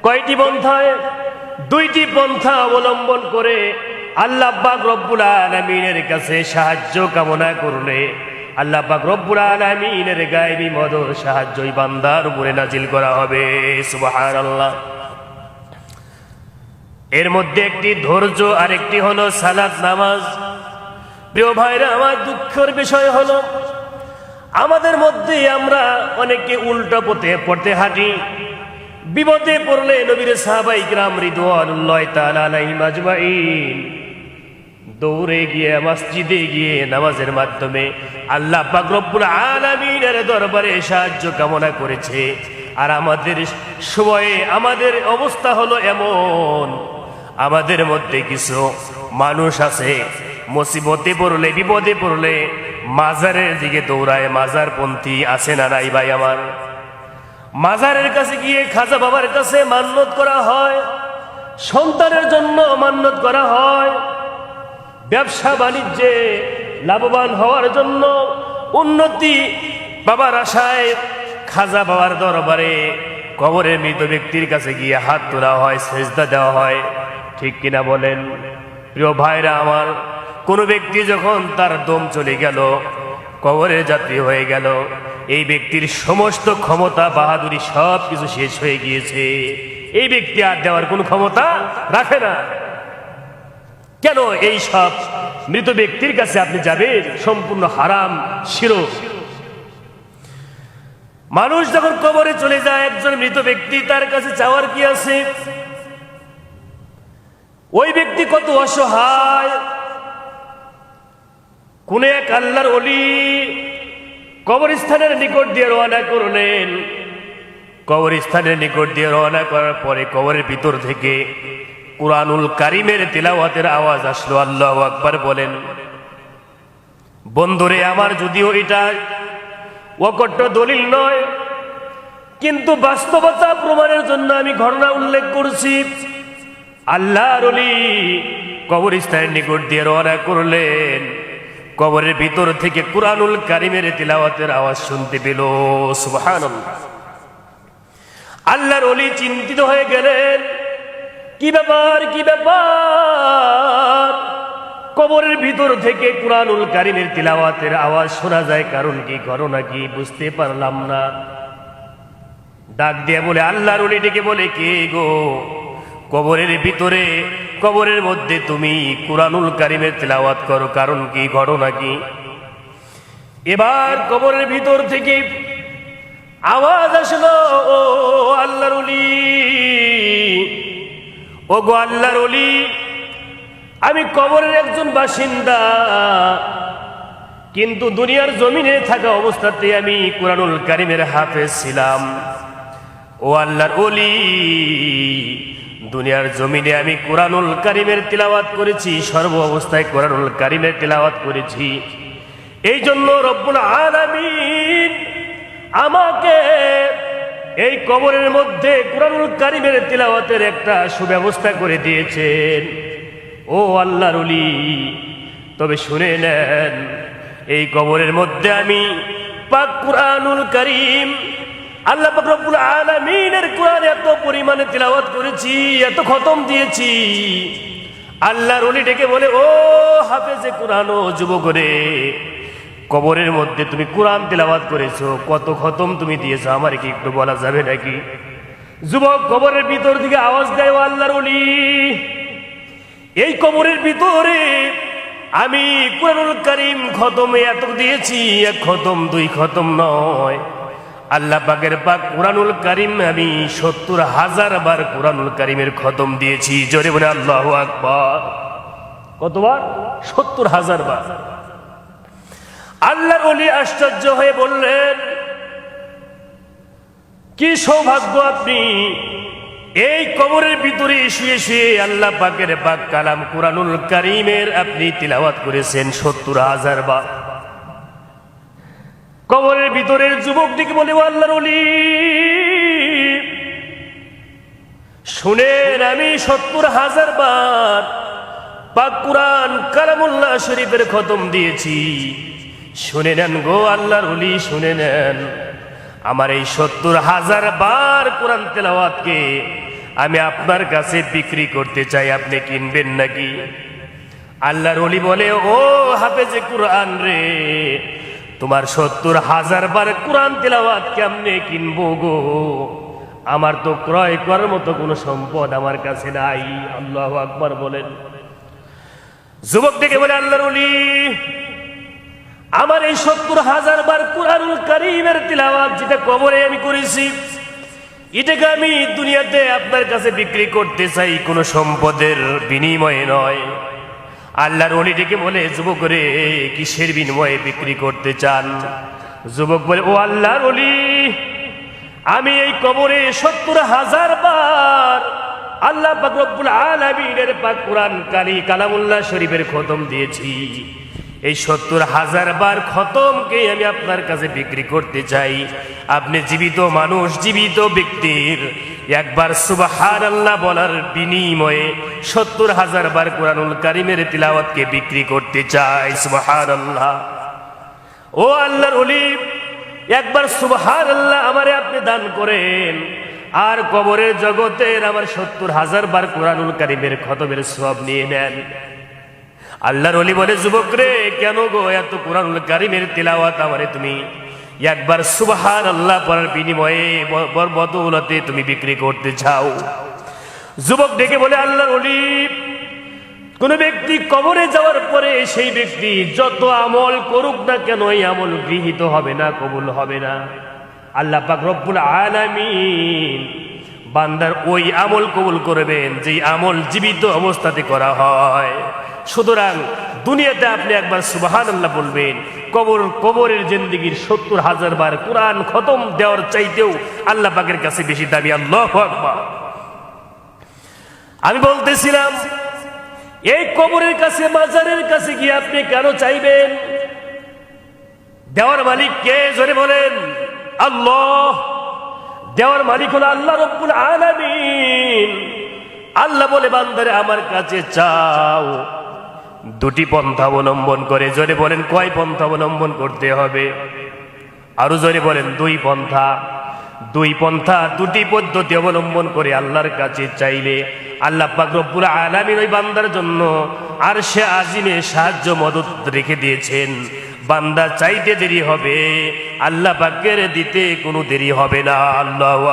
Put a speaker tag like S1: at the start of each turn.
S1: কয়টি পন্থায়? দুইটি পন্থা অবলম্বন করে আল্লাহ পাক রব্বুল আলামিনের কাছে সাহায্য কামনা করলে আল্লাহ পাক রব্বুল আলামিনের গায়েবী মদদ সাহায্যই বান্দার উপরে নাজিল করা হবে। সুবহানাল্লাহ। এর মধ্যে একটি ধৈর্য, আরেকটি হলো সালাত নামাজ। প্রিয় ভাইরা, আমার দুঃখের বিষয় হলো আমাদের মধ্যে আমরা অনেকে উল্টা পথে পড়তে হাঁটি। বিপদে পড়লে নবীর সাহাবায়ে কিরাম রিদওয়ানুল্লাহি তাআলা আলাইহিম আজমাইন দৌড়ে গিয়ে মসজিদে গিয়ে নামাজের মাধ্যমে আল্লাহ পাক রব্বুল আলামিনের দরবারে সাহায্য কামনা করেছে। আর আমাদের সময়ে আমাদের অবস্থা হলো এমন, আমাদের মধ্যে কিছু মানুষ আছে মুসিবতে পড়লে, বিপদে পড়লে মাজারের দিকে দৌড়ায়। মাজারপন্থী আছে না নাই ভাই আমার? মাজারের কাছে গিয়ে খাজা বাবার কাছে মান্নত করা হয়, সন্তানের জন্য মান্নত করা হয়, ব্যবসা বাণিজ্যে লাভবান হওয়ার জন্য, উন্নতি বাবার আশায় খাজা বাবার দরবারে কবরের মৃত ব্যক্তির কাছে গিয়ে হাত তোলা হয়, সেজদা দেওয়া হয়। ঠিক কিনা বলেন? প্রিয় ভাইরা আমার, কোনো ব্যক্তি যখন তার দম চলে গেল, কবরের যাত্রী হয়ে গেল, এই ব্যক্তির সমস্ত ক্ষমতা বাহাদুরি সব কিছু শেষ হয়ে গিয়েছে। এই ব্যক্তি আর দেওয়ার কোনো ক্ষমতা রাখে না। কেন এই সব মৃত ব্যক্তির কাছে আপনি যাবেন? সম্পূর্ণ হারাম শিরক। মানুষ যখন কবরে চলে যায়, একজন মৃত ব্যক্তি, তার কাছে চাওয়ার কি আছে? ওই ব্যক্তি কত অসহায়। কোন এক আল্লাহর ওলি কবরস্থানের নিকট দিয়ে রওনা করলেন। কবরস্থানের নিকট দিয়ে রওনা করার পরে কবরের ভিতর থেকে কুরআনুল কারীমের তিলাওয়াতের আওয়াজ আসলো। আল্লাহু আকবার বলেন। বন্ধুরে আমার, যদিও এটা অকট্ট দলিল নয়, কিন্তু বাস্তবতা প্রমাণের জন্য আমি ঘটনা উল্লেখ করছি। আল্লাহর ওলি কবরস্থানের নিকট দিয়ে রওনা করলেন। কবরের ভিতর থেকে কুরআনুল কারীমের তিলাওয়াতের আওয়াজ শুনতে পেল। সুবহানাল্লাহ। আল্লাহর ওলি চিন্তিত হয়ে গেলেন, কি ব্যাপার, কি ব্যাপার? কবরের ভিতর থেকে কুরআনুল কারীমের তিলাওয়াতের আওয়াজ শোনা যায়, কারণ কি, ঘটনা কি? বুঝতে পারলাম না। ডাক দিয়ে বলে, আল্লাহর ওলি ডেকে বলে, কে গো? কবরের ভিতরে, কবরের মধ্যে তুমি কুরআনুল কারীমের তিলাওয়াত করো, কারণ কি, ঘটনা কি? এবার কবরের ভিতর থেকে আওয়াজ আসলো, ও আল্লাহর ওলি, ও গো আল্লাহর ওলি, আমি কবরের একজন বাসিন্দা, কিন্তু দুনিয়ার জমিনে থাকা অবস্থাতে আমি কুরআনুল কারীমের হাফেজ ছিলাম। ও আল্লাহর ওলি, দুনিয়ার জমিনে আমি কুরআনুল কারীমের তিলাওয়াত করেছি, সর্ব অবস্থায় কুরআনুল কারীমের তিলাওয়াত করেছি। এই জন্য রব্বুল আলামিন আমাকে এই কবরের মধ্যে কুরআনুল কারীমের তিলাওয়াতের একটা সুব্যবস্থা করে দিয়েছেন। ও আল্লাহর ওলি, তবে শুনে নেন, এই কবরের মধ্যে আমি পাক কুরআনুল কারীম, আল্লাহ পাক রব্বুল আলামিনের কুরআন এত পরিমাণে তিলাওয়াত করেছি, এত খতম দিয়েছি। আল্লাহর ওলি ডেকে বলে, ও হাফেজে কুরআন, ও যুবক রে, কবরের মধ্যে তুমি কুরআন তিলাওয়াত করেছো, কত খতম তুমি দিয়েছো, আমার কি একটু বলা যাবে নাকি? যুবক কবরের ভিতর থেকে আওয়াজ দেয়, ও আল্লাহর ওলি, এই কবরের ভিতরে আমি কুরআনুল কারীম খতমে এত দিয়েছি, এক খতম, দুই খতম নয়, আল্লাহ পাকের পাক কুরআনুল কারীম আমি ৭০,০০০ বার কুরআনুল কারীমের খতম দিয়েছি। জোরে বলে আল্লাহু আকবার। কতবার? ৭০,০০০ বার। আল্লাহর ওলি আশ্চর্য হয়ে বললেন, কি সৌভাগ্য আপনি, এই কবরের ভিতরে শুয়ে শুয়ে আল্লাহ পাকের পাক কালাম কুরআনুল কারীমের আপনি তিলাওয়াত করেছেন ৭০,০০০ বার। কবরের ভিতরের যুবকটিকে বলে, ও আল্লাহর ওলি, শুনেন, আমি ৭০,০০০ বার পাক কুরআন কালামুল্লাহ শরীফের খতম দিয়েছি। শুনে নেন গো আল্লাহর ওলি, শুনে নেন, আমার এই ৭০,০০০ বার কোরআন তেলাওয়াতকে আমি আপনার কাছে বিক্রি করতে চাই, আপনি কিনবেন নাকি? আল্লাহর ওলি বলে, ও হাফেজে কুরআন রে, তোমার ৭০,০০০ বার কোরআন তেলাওয়াত কেমনে কিনবো গো? আমার তো ক্রয় করার মতো কোনো সম্পদ আমার কাছে নাই। আল্লাহু আকবার বলেন। যুবক থেকে বলে, আল্লাহর ওলি, আমার এই ৭০,০০০ বার কুরআনুল কারীমের তিলাওয়াত যেটা কবরে আমি করেছি, এটাকে আমি দুনিয়াতে আপনার কাছে বিক্রি করতে চাই, কোনো সম্পদের বিনিময়ে নয়। আল্লাহর ওলি ডেকে বলে, যুবক রে, কিসের বিনিময়ে বিক্রি করতে চান? যুবক বলে, ও আল্লাহর ওলি, আমি এই কবরে ৭০,০০০ বার আল্লাহ পাক রব্বুল আলামিনের পাক কোরআন কালামুল্লাহ শরীফের খতম দিয়েছি। এই ৭০,০০০ বার খতমকে আমি আপনার কাছে বিক্রি করতে চাই। আপনি জীবিত মানুষ, জীবিত ব্যক্তির একবার সুবহানাল্লাহ বলার বিনিময়ে ৭০,০০০ বার কোরআনুল কারীমের তিলাওয়াতকে বিক্রি করতে চাই। সুবহানাল্লাহ। ও আল্লাহর ওলি, একবার সুবহানাল্লাহ আমারে আপনি দান করেন, আর কবরের জগতের আমার ৭০,০০০ বার কোরআনুল কারীমের খতমের সওয়াব নিয়ে নেন। আল্লাহর ওলি বলে, যুবক রে, কেন গো এত কোরআনুল কারীমের তিলাওয়াত আমারে তুমি একবার সুবহানাল্লাহ পড়ার বিনিময়ে বদৌলতে তুমি বিক্রি করতে চাও? যুবক ডেকে বলে, আল্লাহর ওলি, কোন ব্যক্তি কবরে যাওয়ার পরে সেই ব্যক্তি যত আমল করুক না কেন, এই আমল গৃহীত হবে না, কবুল হবে না। আল্লাহ পাক রব্বুল আলামিন বান্দার ওই আমল কবুল করবেন যেই আমল জীবিত অবস্থাতে করা হয়। সুতরাং দুনিয়াতে আপনি একবার সুবহানাল্লাহ বলবেন, কবরের জিন্দেগির ৭০,০০০ বার কোরআন খতম দেওয়ার চাইতেও আল্লাহ পাকের কাছে বেশি দামি। আল্লাহু আকবার। আমি বলতেছিলাম, এই কবরের কাছে, মাজারের কাছে গিয়ে আপনি কেন চাইবেন? দেওয়ার মালিক কে? জোরে বলেন। আল্লাহ। দেওয়ার মালিক হলো আল্লাহ রব্বুল আলামিন। আল্লাহ বলে, বান্দারে আমার কাছে চাও, দুটি পন্থা অবলম্বন করে। জোরে বলেন, কয় পন্থা অবলম্বন করতে হবে? আরো জোরে বলেন, দুই পন্থা। দুই পন্থা, দুটি পদ্ধতি অবলম্বন করে আল্লাহর কাছে চাইলে আল্লাহ পাক রব্বুল আলামিন ওই বান্দার জন্য আরশে আজিমে সাহায্য মদদ রেখে দিয়েছেন। বান্দা চাইতে দেরি হবে, আল্লাহ পাকের দিতে কোনো দেরি হবে না। আল্লাহু